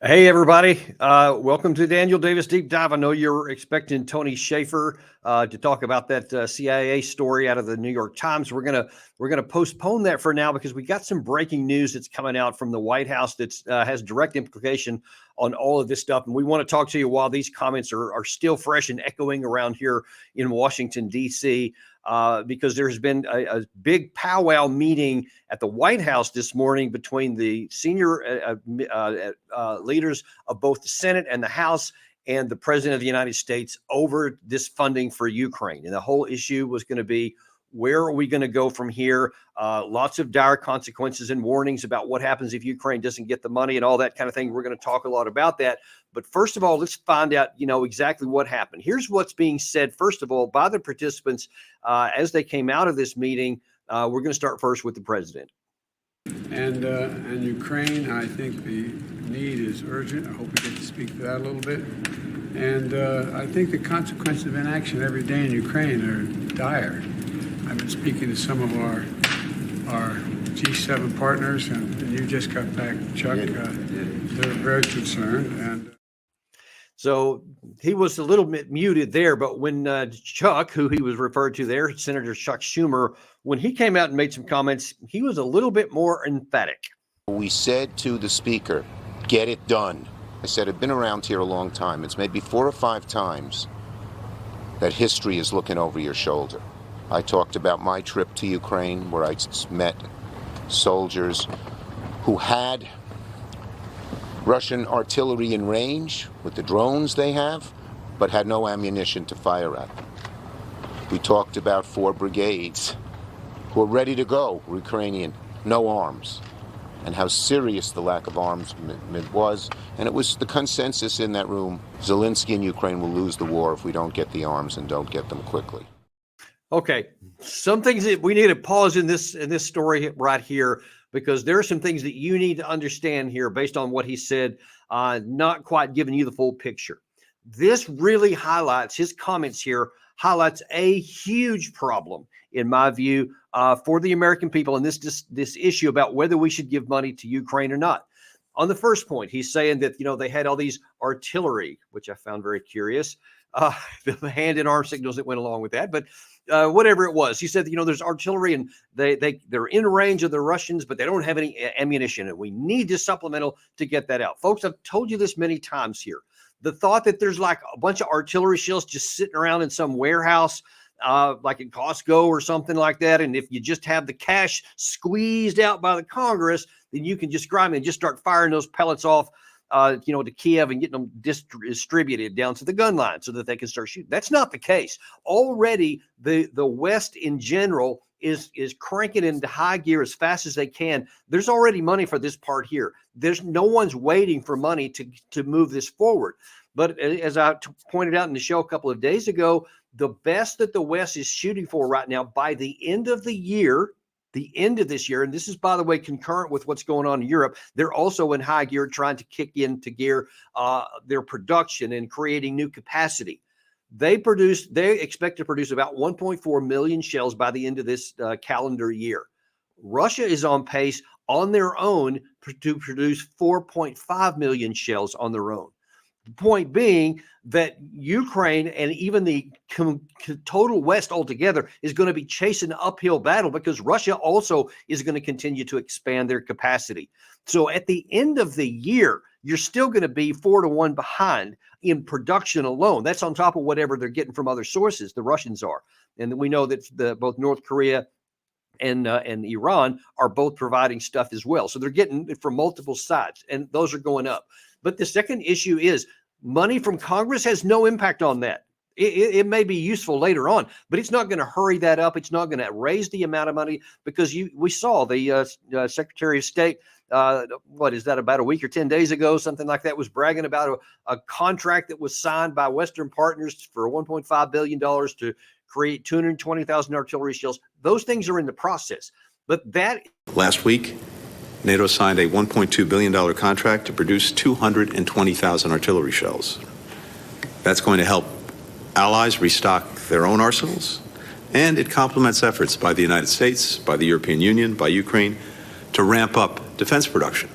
Hey, everybody. Welcome to Daniel Davis Deep Dive. I know you're expecting Tony Shaffer to talk about that CIA story out of the New York Times. We're gonna postpone that for now because we got some breaking news that's coming out from the White House that has direct implication on all of this stuff. And we want to talk to you while these comments are still fresh and echoing around here in Washington, D.C., because there's been a big powwow meeting at the White House this morning between the senior leaders of both the Senate and the House and the President of the United States over this funding for Ukraine. And the whole issue was going to be, where are we going to go from here? Lots of dire consequences and warnings about what happens if Ukraine doesn't get the money and all that kind of thing. We're going to talk a lot about that. But first of all, let's find out, exactly what happened. Here's what's being said, first of all, by the participants as they came out of this meeting. We're going to start first with the president. And Ukraine, I think the need is urgent. I hope we get to speak to that a little bit. And I think the consequences of inaction every day in Ukraine are dire. I've been speaking to some of our G7 partners, and you just got back, Chuck. They're very concerned. And so he was a little bit muted there, but when Chuck, who he was referred to there, Senator Chuck Schumer, when he came out and made some comments, he was a little bit more emphatic. We said to the speaker, get it done. I said, I've been around here a long time. It's maybe 4 or 5 times that history is looking over your shoulder. I talked about my trip to Ukraine where I met soldiers who had Russian artillery in range with the drones they have, but had no ammunition to fire at them. We talked about 4 brigades who are ready to go, Ukrainian, no arms, and how serious the lack of arms was. And it was the consensus in that room, Zelensky and Ukraine will lose the war if we don't get the arms and don't get them quickly. Okay, some things that we need to pause in this story right here, because there are some things that you need to understand here based on what he said, not quite giving you the full picture. This really highlights, his comments here highlights a huge problem, in my view, for the American people and this issue about whether we should give money to Ukraine or not. On the first point, he's saying that, they had all these artillery, which I found very curious, the hand and arm signals that went along with that, but whatever it was, he said, there's artillery and they're in range of the Russians, but they don't have any ammunition, and we need this supplemental to get that out. Folks, I've told you this many times here. The thought that there's like a bunch of artillery shells just sitting around in some warehouse, like in Costco or something like that, and if you just have the cash squeezed out by the Congress, then you can just grab them and just start firing those pellets off to Kiev and getting them distributed down to the gun line so that they can start shooting. That's not the case. Already, the West in general is cranking into high gear as fast as they can. There's already money for this part here. There's no one's waiting for money to move this forward. But as I pointed out in the show a couple of days ago, the best that the West is shooting for right now by the end of the year, the end of this year, and this is, by the way, concurrent with what's going on in Europe, they're also in high gear trying to kick into gear their production and creating new capacity. They expect to produce about 1.4 million shells by the end of this calendar year. Russia is on pace on their own to produce 4.5 million shells on their own. The point being that Ukraine and even the total West altogether is going to be chasing an uphill battle because Russia also is going to continue to expand their capacity. So at the end of the year, you're still going to be 4-1 behind in production alone. That's on top of whatever they're getting from other sources, the Russians are. And we know that both North Korea and Iran are both providing stuff as well. So they're getting it from multiple sides, and those are going up. But the second issue is money from Congress has no impact on that. It may be useful later on, but it's not going to hurry that up. It's not going to raise the amount of money because we saw the Secretary of State, what is that, about a week or 10 days ago, something like that, was bragging about a contract that was signed by Western partners for $1.5 billion to create 220,000 artillery shells. Those things are in the process. But that last week, NATO signed a $1.2 billion contract to produce 220,000 artillery shells. That's going to help allies restock their own arsenals, and it complements efforts by the United States, by the European Union, by Ukraine, to ramp up defense production.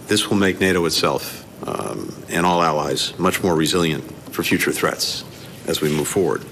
This will make NATO itself and all allies much more resilient for future threats as we move forward.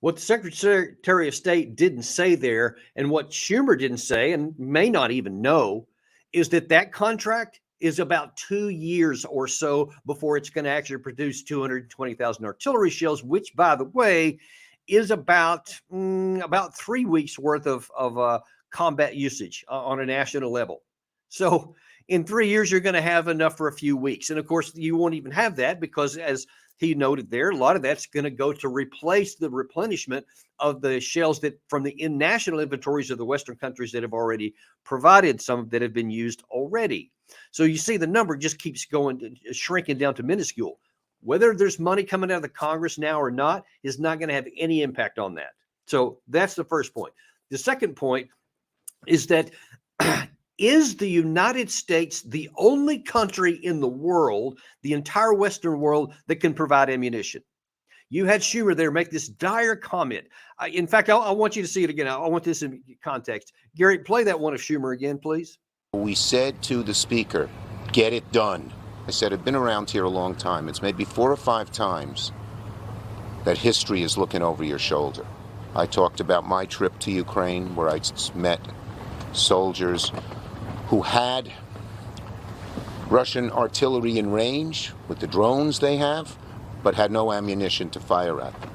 What the Secretary of State didn't say there, and what Schumer didn't say, and may not even know, is that that contract is about 2 years or so before it's going to actually produce 220,000 artillery shells, which, by the way, is about 3 weeks worth of combat usage on a national level. So in 3 years, you're going to have enough for a few weeks. And of course, you won't even have that because, as he noted there, a lot of that's going to go to replace the replenishment of the shells that from the national inventories of the Western countries that have already provided some that have been used already. So you see the number just keeps going, shrinking down to minuscule. Whether there's money coming out of the Congress now or not is not going to have any impact on that. So that's the first point. The second point is that is the United States the only country in the world, the entire Western world, that can provide ammunition? You had Schumer there make this dire comment. In fact, I want you to see it again. I want this in context. Gary, play that one of Schumer again, please. We said to the Speaker, get it done. I said, I've been around here a long time. It's maybe 4 or 5 times that history is looking over your shoulder. I talked about my trip to Ukraine where I met soldiers who had Russian artillery in range with the drones they have, but had no ammunition to fire at them.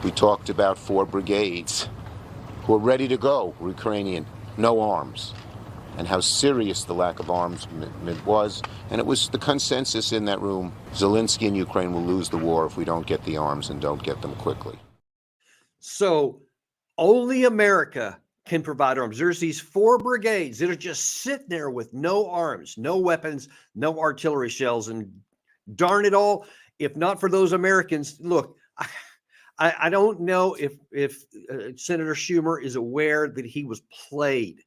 We talked about 4 brigades who are ready to go, Ukrainian, no arms, and how serious the lack of arms was. And it was the consensus in that room, Zelensky and Ukraine will lose the war if we don't get the arms and don't get them quickly. So only America can provide arms. There's these 4 brigades that are just sitting there with no arms, no weapons, no artillery shells. And darn it all, if not for those Americans, look, I don't know if Senator Schumer is aware that he was played.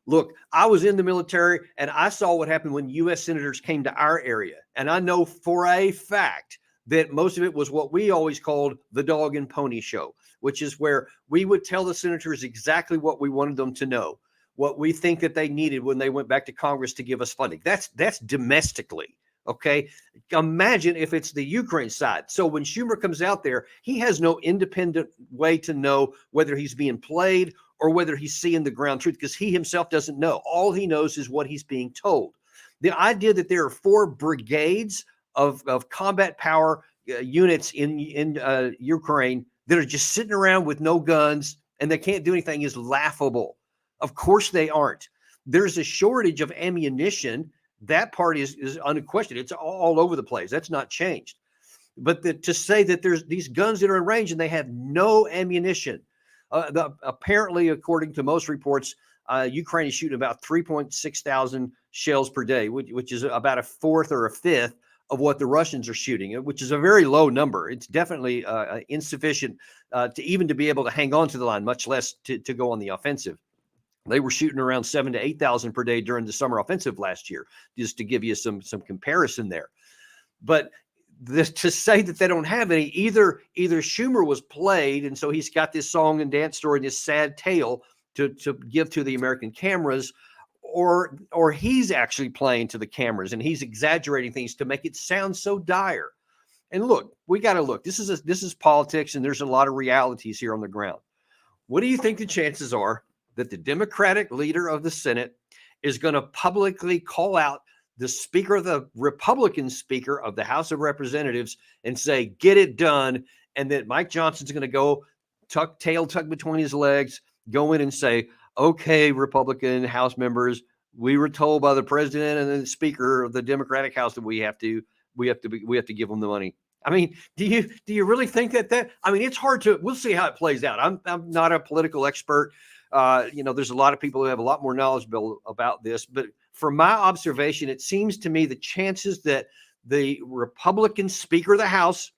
Look, I was in the military and I saw what happened when U.S. senators came to our area. And I know for a fact that most of it was what we always called the dog and pony show, which is where we would tell the senators exactly what we wanted them to know, what we think that they needed when they went back to Congress to give us funding. That's domestically, okay? Imagine if it's the Ukraine side. So when Schumer comes out there, he has no independent way to know whether he's being played or whether he's seeing the ground truth, because he himself doesn't know. All he knows is what he's being told. The idea that there are 4 brigades of combat power units in Ukraine that are just sitting around with no guns and they can't do anything is laughable. Of course they aren't. There's a shortage of ammunition. That part is unquestioned. It's all over the place. That's not changed. But to say that there's these guns that are in range and they have no ammunition, apparently, according to most reports, Ukraine is shooting about 3.6 thousand shells per day, which is about a fourth or a fifth of what the Russians are shooting, which is a very low number. It's definitely insufficient to be able to hang on to the line, much less to go on the offensive. They were shooting around 7,000 to 8,000 per day during the summer offensive last year, just to give you some comparison there. But to say that they don't have any, either Schumer was played, and so he's got this song and dance story, this sad tale to give to the American cameras, or he's actually playing to the cameras and he's exaggerating things to make it sound so dire. And look, we got to look. This is politics, and there's a lot of realities here on the ground. What do you think the chances are that the Democratic leader of the Senate is going to publicly call out the Republican speaker of the House of Representatives and say, get it done, and that Mike Johnson's going to go tail tucked between his legs, go in and say, okay, Republican House members, we were told by the president and the speaker of the Democratic House that we have to give them the money. I mean, do you really think that I mean, it's hard to, we'll see how it plays out. I'm not a political expert. There's a lot of people who have a lot more knowledge about this, but from my observation, it seems to me the chances that the Republican Speaker of the House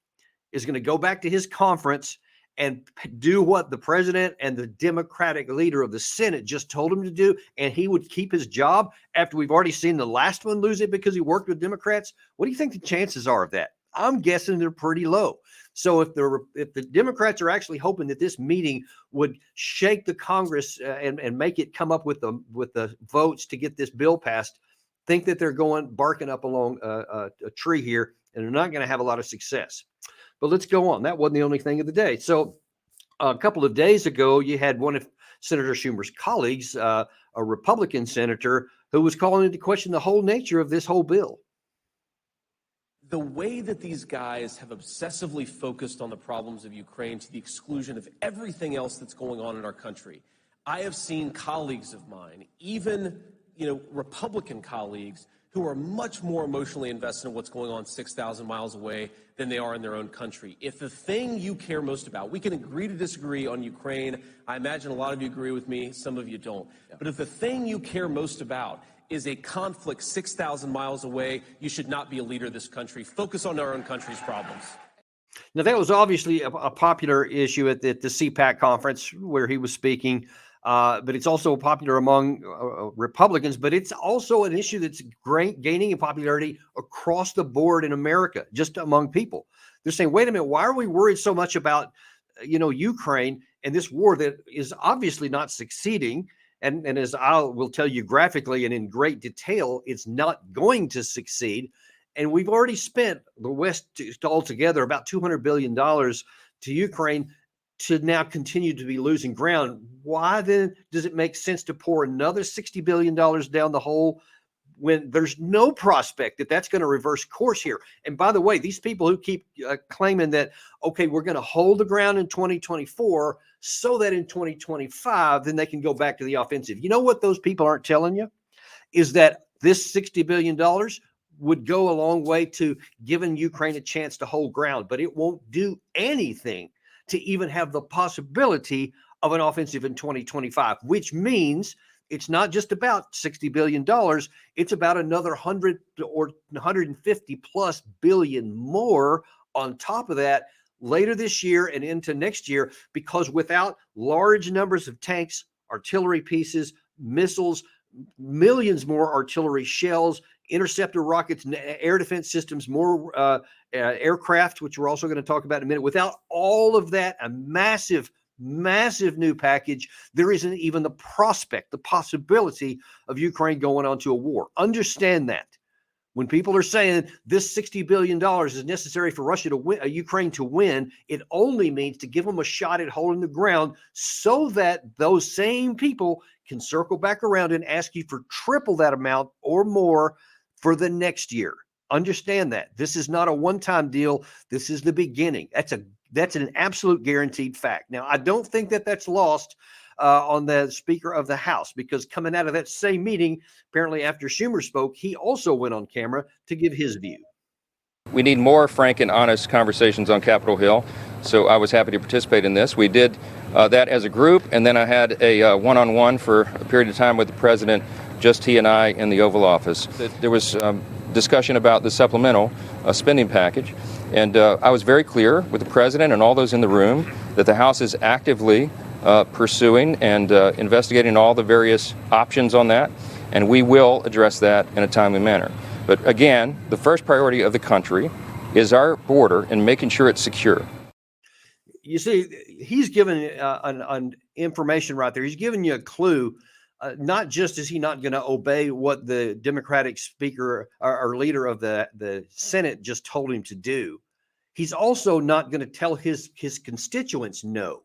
is going to go back to his conference and do what the president and the Democratic leader of the Senate just told him to do, and he would keep his job after we've already seen the last one lose it because he worked with Democrats. What do you think the chances are of that? I'm guessing they're pretty low. So if the Democrats are actually hoping that this meeting would shake the Congress and make it come up with the votes to get this bill passed, think that they're barking up along a tree here, and they're not going to have a lot of success. But let's go on. That wasn't the only thing of the day. So a couple of days ago, you had one of Senator Schumer's colleagues, a Republican senator, who was calling into question the whole nature of this whole bill. The way that these guys have obsessively focused on the problems of Ukraine to the exclusion of everything else that's going on in our country. I have seen colleagues of mine, even, Republican colleagues, who are much more emotionally invested in what's going on 6,000 miles away than they are in their own country. If the thing you care most about, we can agree to disagree on Ukraine. I imagine a lot of you agree with me, some of you don't. Yeah. But if the thing you care most about is a conflict 6,000 miles away, you should not be a leader of this country. Focus on our own country's problems. Now, that was obviously a popular issue at the CPAC conference where he was speaking. But it's also popular among Republicans, but it's also an issue that's gaining in popularity across the board in America, just among people. They're saying, wait a minute, why are we worried so much about, Ukraine and this war that is obviously not succeeding? And as I will tell you graphically and in great detail, it's not going to succeed. And we've already spent the West altogether about $200 billion to Ukraine to now continue to be losing ground. Why then does it make sense to pour another $60 billion down the hole when there's no prospect that that's going to reverse course here? And by the way, these people who keep claiming that, okay, we're going to hold the ground in 2024 so that in 2025, then they can go back to the offensive. You know what those people aren't telling you is that this $60 billion would go a long way to giving Ukraine a chance to hold ground, but it won't do anything to even have the possibility of an offensive in 2025, which means it's not just about $60 billion. It's about another 100 or 150 plus billion more on top of that later this year and into next year, because without large numbers of tanks, artillery pieces, missiles, millions more artillery shells, interceptor rockets, air defense systems, more aircraft, which we're also going to talk about in a minute. Without all of that, a massive new package, there isn't even the prospect, the possibility of Ukraine going on to a war. Understand that. When people are saying this $60 billion is necessary for Russia to win, Ukraine to win, it only means to give them a shot at holding the ground so that those same people can circle back around and ask you for triple that amount or more for the next year. Understand that. This is not a one-time deal. This is the beginning. That's an absolute guaranteed fact. Now, I don't think that that's lost on the Speaker of the House, because coming out of that same meeting, apparently after Schumer spoke, he also went on camera to give his view. We need more frank and honest conversations on Capitol Hill, so I was happy to participate in this. We did that as a group, and then I had a one-on-one for a period of time with the president, just he and I in the Oval Office. There was discussion about the supplemental spending package, and I was very clear with the president and all those in the room that the House is actively pursuing and investigating all the various options on that, and we will address that in a timely manner. But again, the first priority of the country is our border and making sure it's secure. You see, he's given an information right there. He's giving you a clue. Not just is he not going to obey what the Democratic speaker or leader of the Senate just told him to do, he's also not going to tell his constituents no,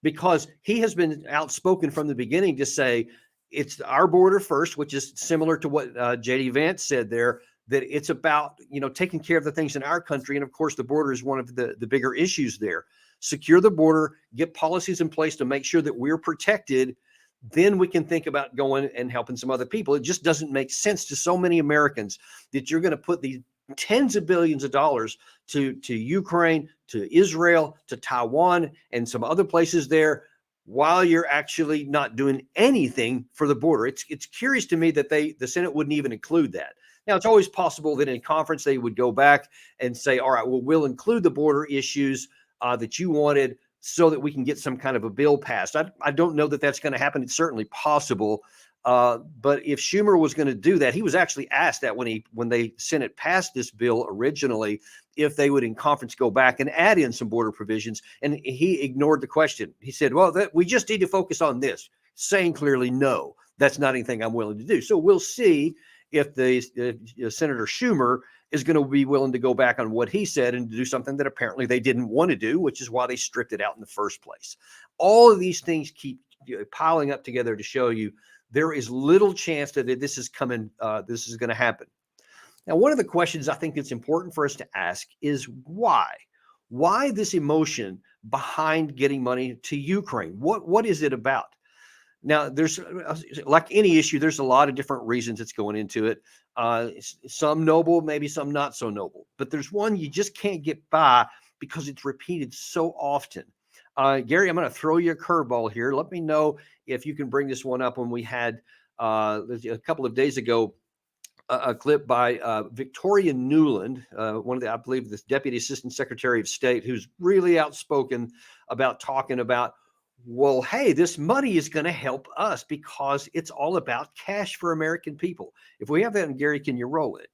because he has been outspoken from the beginning to say it's our border first, which is similar to what J.D. Vance said there, that it's about, taking care of the things in our country. And of course, the border is one of the bigger issues there. Secure the border, get policies in place to make sure that we're protected. Then we can think about going and helping some other people. It just doesn't make sense to so many Americans that you're going to put these tens of billions of dollars to Ukraine, to Israel, to Taiwan, and some other places there, while you're actually not doing anything for the border. It's curious to me that the Senate wouldn't even include that. Now, it's always possible that in conference they would go back and say, all right, well, we'll include the border issues that you wanted so that we can get some kind of a bill passed. I don't know that that's going to happen. It's certainly possible. But if Schumer was going to do that, he was actually asked that when the Senate passed this bill originally, if they would in conference go back and add in some border provisions. And he ignored the question. He said, well, we just need to focus on this, saying clearly, no, that's not anything I'm willing to do. So we'll see. if Senator Schumer is going to be willing to go back on what he said and do something that apparently they didn't want to do, which is why they stripped it out in the first place. All of these things keep piling up together to show you there is little chance that this is coming. This is going to happen. Now, one of the questions I think it's important for us to ask is why? Why this emotion behind getting money to Ukraine? What is it about? Now, there's like any issue, there's a lot of different reasons it's going into it. Some noble, maybe some not so noble. But there's one you just can't get by because it's repeated so often. Gary, I'm going to throw you a curveball here. Let me know if you can bring this one up. When we had a couple of days ago, a clip by Victoria Nuland, one of the, I believe, the Deputy Assistant Secretary of State, who's really outspoken about talking about, well, hey, this money is going to help us because it's all about cash for American people. If we have that, and Gary, can you roll it?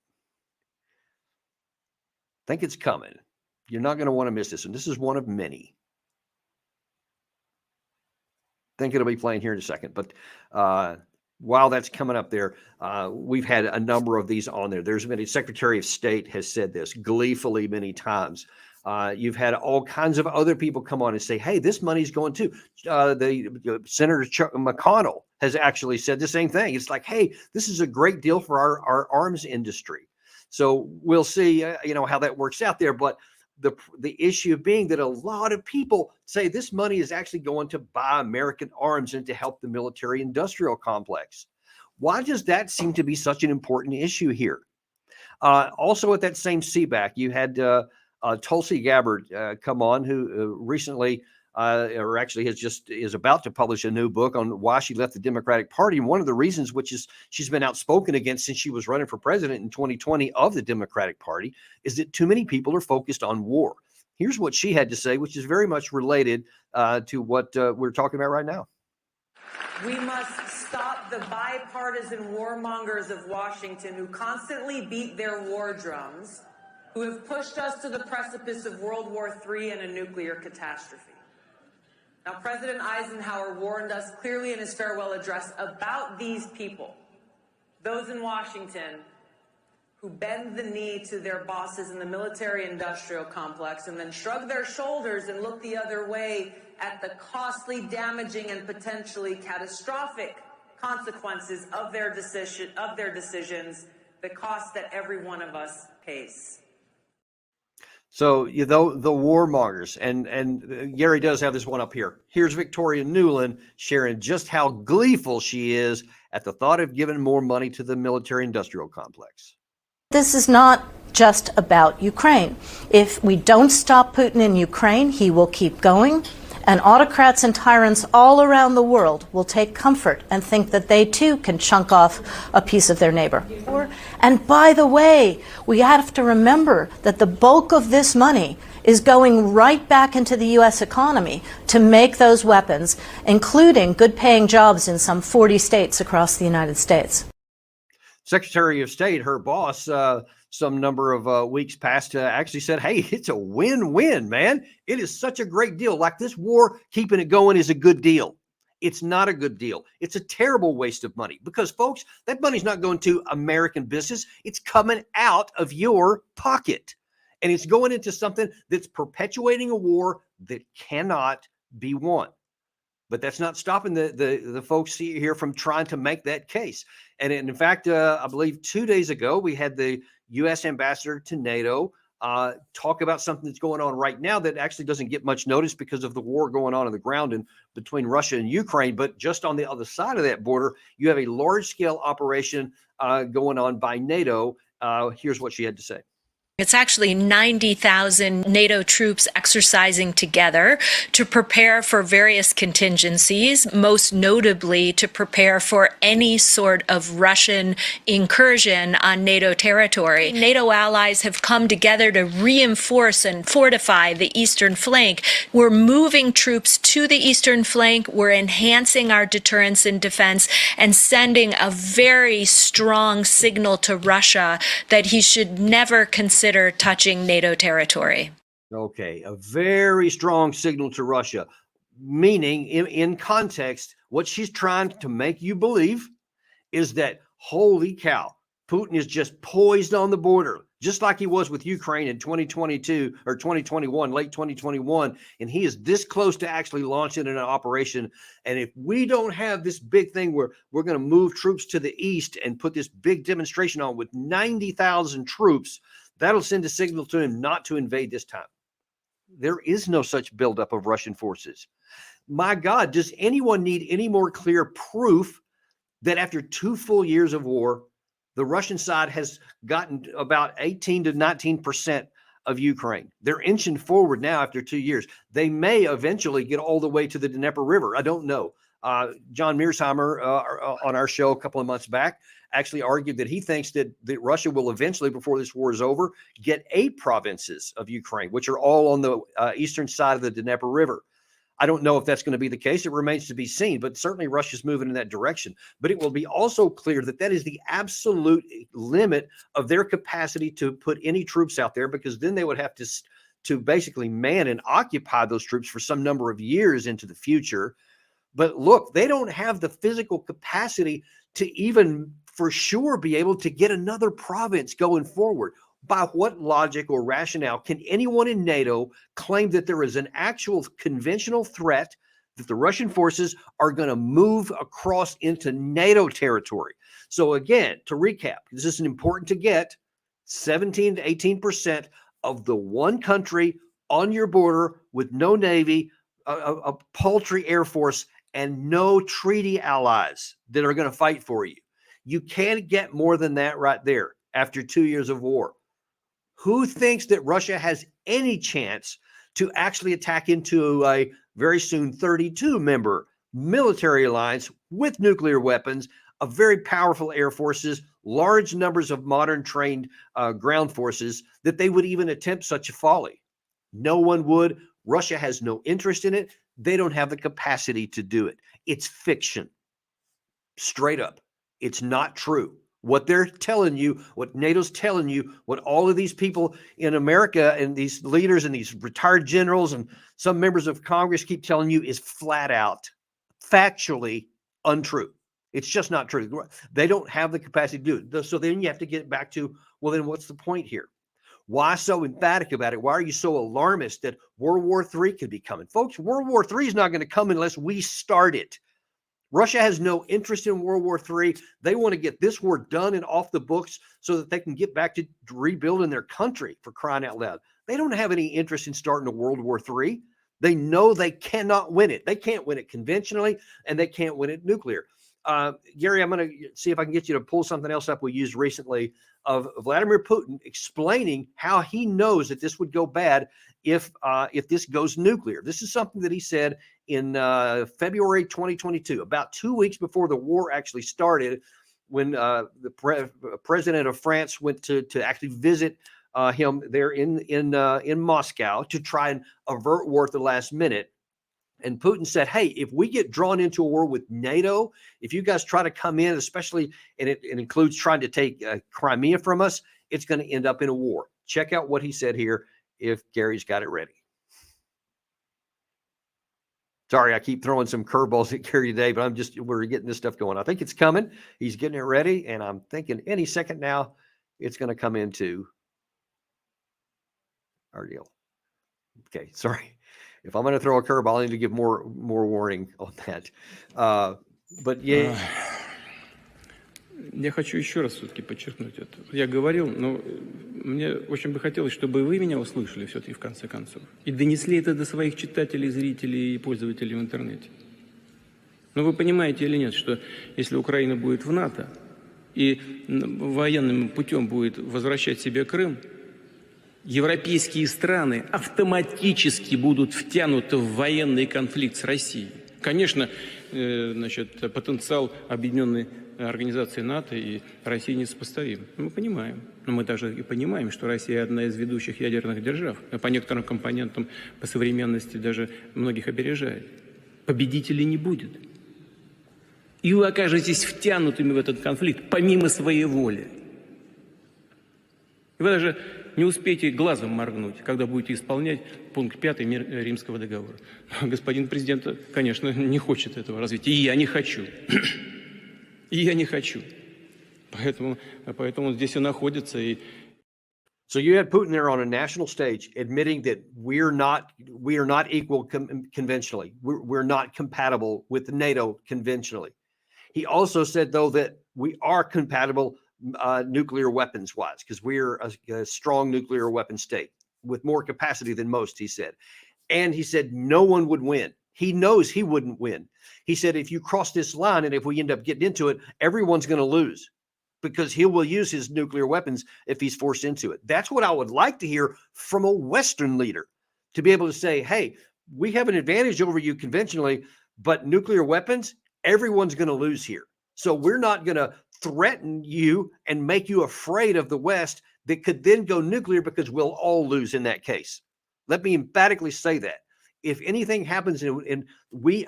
I think it's coming. You're not going to want to miss this one. This is one of many. I think it'll be playing here in a second. But while that's coming up there, we've had a number of these on there. There's been a Secretary of State has said this gleefully many times. You've had all kinds of other people come on and say, hey, this money's going to. Senator Chuck McConnell has actually said the same thing. It's like, hey, this is a great deal for our arms industry. So we'll see, how that works out there. But the issue being that a lot of people say this money is actually going to buy American arms and to help the military industrial complex. Why does that seem to be such an important issue here? Also at that same CBAC, you had Tulsi Gabbard come on, who recently, or actually is about to publish a new book on why she left the Democratic Party. And one of the reasons, which is she's been outspoken against since she was running for president in 2020 of the Democratic Party, is that too many people are focused on war. Here's what she had to say, which is very much related to what we're talking about right now. We must stop the bipartisan warmongers of Washington who constantly beat their war drums, who have pushed us to the precipice of World War III and a nuclear catastrophe. Now, President Eisenhower warned us clearly in his farewell address about these people, those in Washington who bend the knee to their bosses in the military-industrial complex and then shrug their shoulders and look the other way at the costly, damaging, and potentially catastrophic consequences of their decisions, the cost that every one of us pays. So, the warmongers, and Gary does have this one up here. Here's Victoria Nuland sharing just how gleeful she is at the thought of giving more money to the military-industrial complex. This is not just about Ukraine. If we don't stop Putin in Ukraine, he will keep going, and autocrats and tyrants all around the world will take comfort and think that they too can chunk off a piece of their neighbor. And by the way, we have to remember that the bulk of this money is going right back into the U.S. economy to make those weapons, including good-paying jobs in some 40 states across the United States. Secretary of State, her boss, some number of weeks past, actually said, hey, it's a win-win, man. It is such a great deal. Like this war, keeping it going is a good deal. It's not a good deal. It's a terrible waste of money because, folks, that money's not going to American business. It's coming out of your pocket. And it's going into something that's perpetuating a war that cannot be won. But that's not stopping the folks here from trying to make that case. And in fact, I believe 2 days ago, we had the U.S. ambassador to NATO talk about something that's going on right now that actually doesn't get much notice because of the war going on the ground and between Russia and Ukraine. But just on the other side of that border, you have a large-scale operation going on by NATO. Here's what she had to say. It's actually 90,000 NATO troops exercising together to prepare for various contingencies, most notably to prepare for any sort of Russian incursion on NATO territory. NATO allies have come together to reinforce and fortify the eastern flank. We're moving troops to the eastern flank. We're enhancing our deterrence and defense and sending a very strong signal to Russia that he should never consider touching NATO territory. Okay, a very strong signal to Russia, meaning in context, what she's trying to make you believe is that, holy cow, Putin is just poised on the border, just like he was with Ukraine in 2022 or 2021, late 2021. And he is this close to actually launching an operation. And if we don't have this big thing where we're going to move troops to the east and put this big demonstration on with 90,000 troops, that'll send a signal to him not to invade this time. There is no such buildup of Russian forces. My God, does anyone need any more clear proof that after 2 full years of war, the Russian side has gotten about 18 to 19% of Ukraine? They're inching forward now after 2 years. They may eventually get all the way to the Dnieper River. I don't know. John Mearsheimer on our show a couple of months back actually argued that he thinks that Russia will eventually, before this war is over, get 8 provinces of Ukraine, which are all on the eastern side of the Dnieper River. I don't know if that's going to be the case. It remains to be seen, but certainly Russia's moving in that direction. But it will be also clear that that is the absolute limit of their capacity to put any troops out there, because then they would have to basically man and occupy those troops for some number of years into the future. But look, they don't have the physical capacity to even for sure be able to get another province going forward. By what logic or rationale can anyone in NATO claim that there is an actual conventional threat that the Russian forces are going to move across into NATO territory? So again, to recap, this is important to get, 17 to 18% of the one country on your border with no Navy, a paltry Air Force, and no treaty allies that are going to fight for you. You can't get more than that right there after 2 years of war. Who thinks that Russia has any chance to actually attack into a very soon 32-member military alliance with nuclear weapons, a very powerful air forces, large numbers of modern trained ground forces, that they would even attempt such a folly? No one would. Russia has no interest in it. They don't have the capacity to do it. It's fiction. Straight up. It's not true. What they're telling you, what NATO's telling you, what all of these people in America and these leaders and these retired generals and some members of Congress keep telling you is flat out, factually untrue. It's just not true. They don't have the capacity to do it. So then you have to get back to, well, then what's the point here? Why so emphatic about it? Why are you so alarmist that World War III could be coming? Folks, World War III is not going to come unless we start it. Russia has no interest in World War III. They want to get this war done and off the books so that they can get back to rebuilding their country, for crying out loud. They don't have any interest in starting a World War III. They know they cannot win it. They can't win it conventionally, and they can't win it nuclear. Gary, I'm going to see if I can get you to pull something else up we used recently of Vladimir Putin explaining how he knows that this would go bad if this goes nuclear. This is something that he said in February 2022, about 2 weeks before the war actually started, when the president of France went to actually visit him there in Moscow to try and avert war at the last minute. And Putin said, hey, if we get drawn into a war with NATO, if you guys try to come in, especially, and it includes trying to take Crimea from us, it's going to end up in a war. Check out what he said here if Gary's got it ready. Sorry, I keep throwing some curveballs at Gary today, but we're getting this stuff going. I think it's coming. He's getting it ready, and I'm thinking any second now it's going to come into our deal. Okay, sorry. If I'm going to throw a curveball, I need to give more warning on that. But yeah. Я хочу еще раз все-таки подчеркнуть это. Я говорил, но мне очень бы хотелось, чтобы вы меня услышали все-таки в конце концов. И донесли это до своих читателей, зрителей и пользователей в интернете. Но вы понимаете или нет, что если Украина будет в НАТО и военным путем будет возвращать себе Крым, европейские страны автоматически будут втянуты в военный конфликт с Россией. Конечно, потенциал объединенной организации НАТО и России несопоставим. Мы понимаем. Но мы также и понимаем, что Россия одна из ведущих ядерных держав. По некоторым компонентам, по современности даже многих опережает. Победителей не будет. И вы окажетесь втянутыми в этот конфликт помимо своей воли. И вы даже не успеете глазом моргнуть, когда будете исполнять пункт 5 Римского договора. Господин президент, конечно, не хочет этого развития. И я не хочу. И я не хочу. Поэтому здесь и находится. И So you had Putin there on a national stage admitting that we are not equal conventionally. We're not compatible with NATO conventionally. He also said, though, that we are compatible nuclear weapons wise because we're a strong nuclear weapon state with more capacity than most, he said. And he said no one would win. He knows he wouldn't win. He said if you cross this line and if we end up getting into it, everyone's going to lose because he will use his nuclear weapons if he's forced into it. That's what I would like to hear from a Western leader, to be able to say, hey, we have an advantage over you conventionally, but nuclear weapons, everyone's going to lose here. So we're not going to threaten you and make you afraid of the West that could then go nuclear because we'll all lose in that case. Let me emphatically say that. If anything happens and we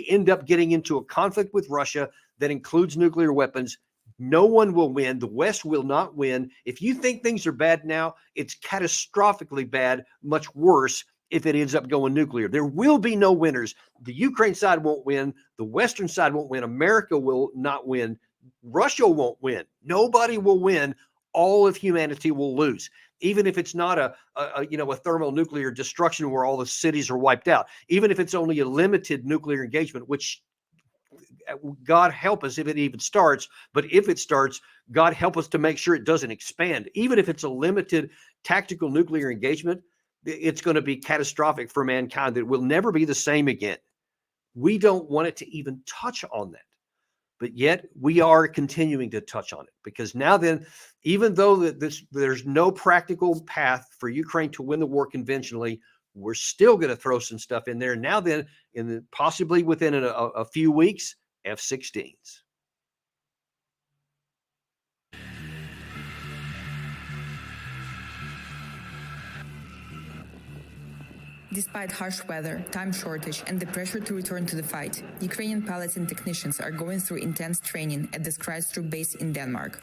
end up getting into a conflict with Russia that includes nuclear weapons, no one will win. The West will not win. If you think things are bad now, it's catastrophically bad, much worse if it ends up going nuclear. There will be no winners. The Ukraine side won't win. The Western side won't win. America will not win. Russia won't win. Nobody will win. All of humanity will lose. Even if it's not a thermonuclear destruction where all the cities are wiped out, even if it's only a limited nuclear engagement, which God help us if it even starts. But if it starts, God help us to make sure it doesn't expand. Even if it's a limited tactical nuclear engagement, it's going to be catastrophic for mankind. That will never be the same again. We don't want it to even touch on that. But yet we are continuing to touch on it because now then, even though there's no practical path for Ukraine to win the war conventionally, we're still going to throw some stuff in there. Now then, possibly within a few weeks, F-16s. Despite harsh weather, time shortage, and the pressure to return to the fight, Ukrainian pilots and technicians are going through intense training at the Skrydstrup base in Denmark.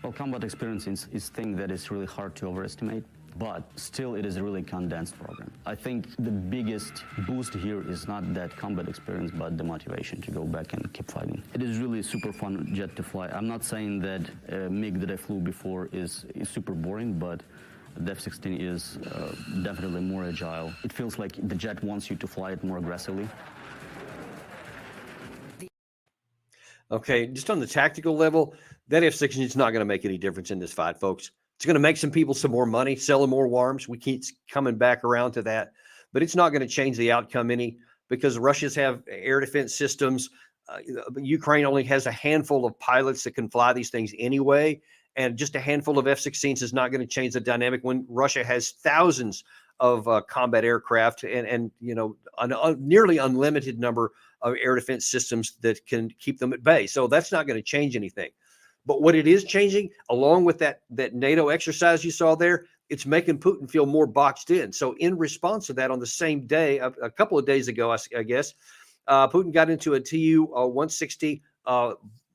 Well, combat experience is a thing that is really hard to overestimate, but still it is a really condensed program. I think the biggest boost here is not that combat experience, but the motivation to go back and keep fighting. It is really a super fun jet to fly. I'm not saying that MiG that I flew before is super boring, but the F-16 is definitely more agile. It feels like the jet wants you to fly it more aggressively. Okay, just on the tactical level, that F-16 is not going to make any difference in this fight, folks. It's going to make some people some more money, selling more arms. We keep coming back around to that, but it's not going to change the outcome any because Russians have air defense systems. Ukraine only has a handful of pilots that can fly these things anyway. And just a handful of F-16s is not going to change the dynamic when Russia has thousands of combat aircraft and a nearly unlimited number of air defense systems that can keep them at bay. So that's not going to change anything. But what it is changing, along with that NATO exercise you saw there, it's making Putin feel more boxed in. So in response to that, on the same day, a couple of days ago, I guess, Putin got into a Tu-160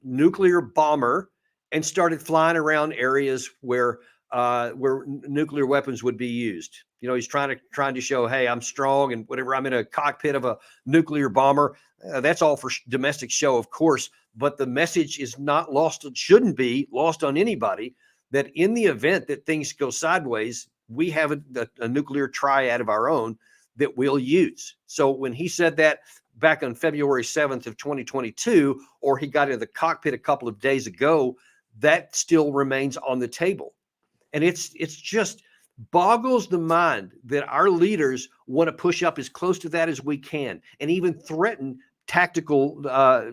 nuclear bomber and started flying around areas where nuclear weapons would be used. You know, he's trying to show, hey, I'm strong and whatever. I'm in a cockpit of a nuclear bomber. That's all for domestic show, of course. But the message is not lost. It shouldn't be lost on anybody that in the event that things go sideways, we have a nuclear triad of our own that we'll use. So when he said that back on February 7th of 2022, or he got in the cockpit a couple of days ago, that still remains on the table. And it's just boggles the mind that our leaders want to push up as close to that as we can and even threaten tactical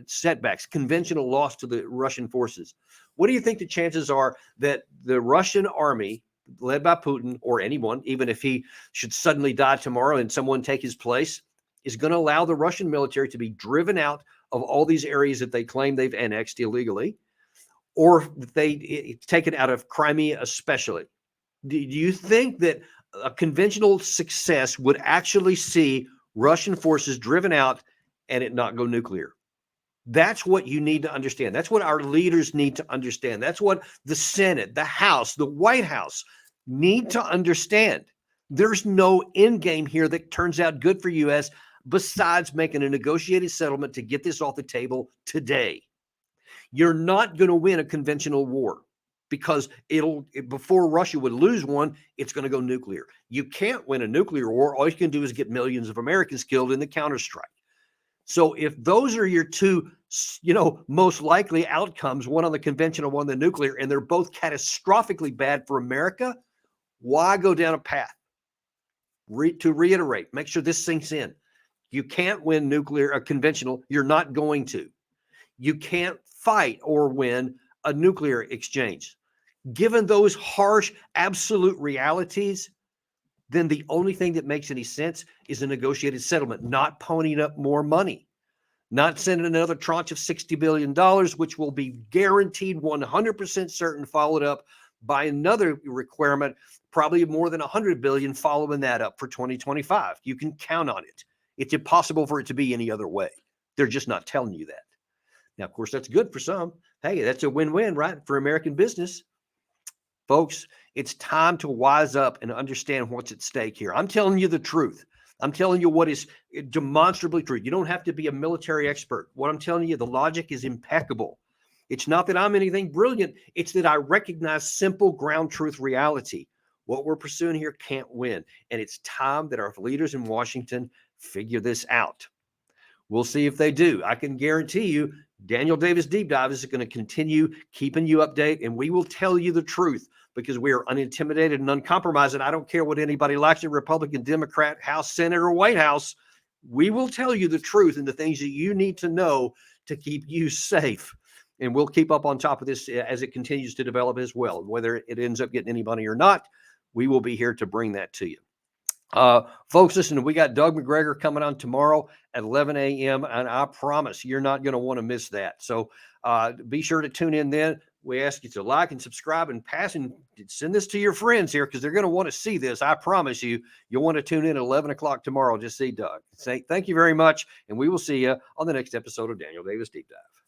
setbacks, conventional loss to the Russian forces. What do you think the chances are that the Russian army, led by Putin or anyone, even if he should suddenly die tomorrow and someone take his place, is going to allow the Russian military to be driven out of all these areas that they claim they've annexed illegally, or they take it out of Crimea especially? Do you think that a conventional success would actually see Russian forces driven out and it not go nuclear? That's what you need to understand. That's what our leaders need to understand. That's what the Senate, the House, the White House need to understand. There's no end game here that turns out good for U.S. besides making a negotiated settlement to get this off the table today. You're not going to win a conventional war because before Russia would lose one, it's going to go nuclear. You can't win a nuclear war. All you can do is get millions of Americans killed in the counterstrike. So if those are your two, most likely outcomes, one on the conventional, one on the nuclear, and they're both catastrophically bad for America, why go down a path? To reiterate, make sure this sinks in. You can't win nuclear, conventional. You're not going to. You can't fight or win a nuclear exchange. Given those harsh, absolute realities, then the only thing that makes any sense is a negotiated settlement, not ponying up more money, not sending another tranche of $60 billion, which will be guaranteed 100% certain, followed up by another requirement, probably more than $100 billion following that up for 2025. You can count on it. It's impossible for it to be any other way. They're just not telling you that. Now, of course, that's good for some. Hey, that's a win-win, right, for American business. Folks, it's time to wise up and understand what's at stake here. I'm telling you the truth. I'm telling you what is demonstrably true. You don't have to be a military expert. What I'm telling you, the logic is impeccable. It's not that I'm anything brilliant. It's that I recognize simple ground truth reality. What we're pursuing here can't win. And it's time that our leaders in Washington figure this out. We'll see if they do. I can guarantee you, Daniel Davis Deep Dive is going to continue keeping you updated, and we will tell you the truth because we are unintimidated and uncompromised. And I don't care what anybody likes, a Republican, Democrat, House, Senate, or White House. We will tell you the truth and the things that you need to know to keep you safe. And we'll keep up on top of this as it continues to develop as well. Whether it ends up getting any money or not, we will be here to bring that to you. Folks, listen, we got Doug McGregor coming on tomorrow at 11 a.m. And I promise you're not going to want to miss that. So be sure to tune in then. We ask you to like and subscribe and pass and send this to your friends here because they're going to want to see this. I promise you, you'll want to tune in at 11 o'clock tomorrow to see Doug. Thank you very much. And we will see you on the next episode of Daniel Davis Deep Dive.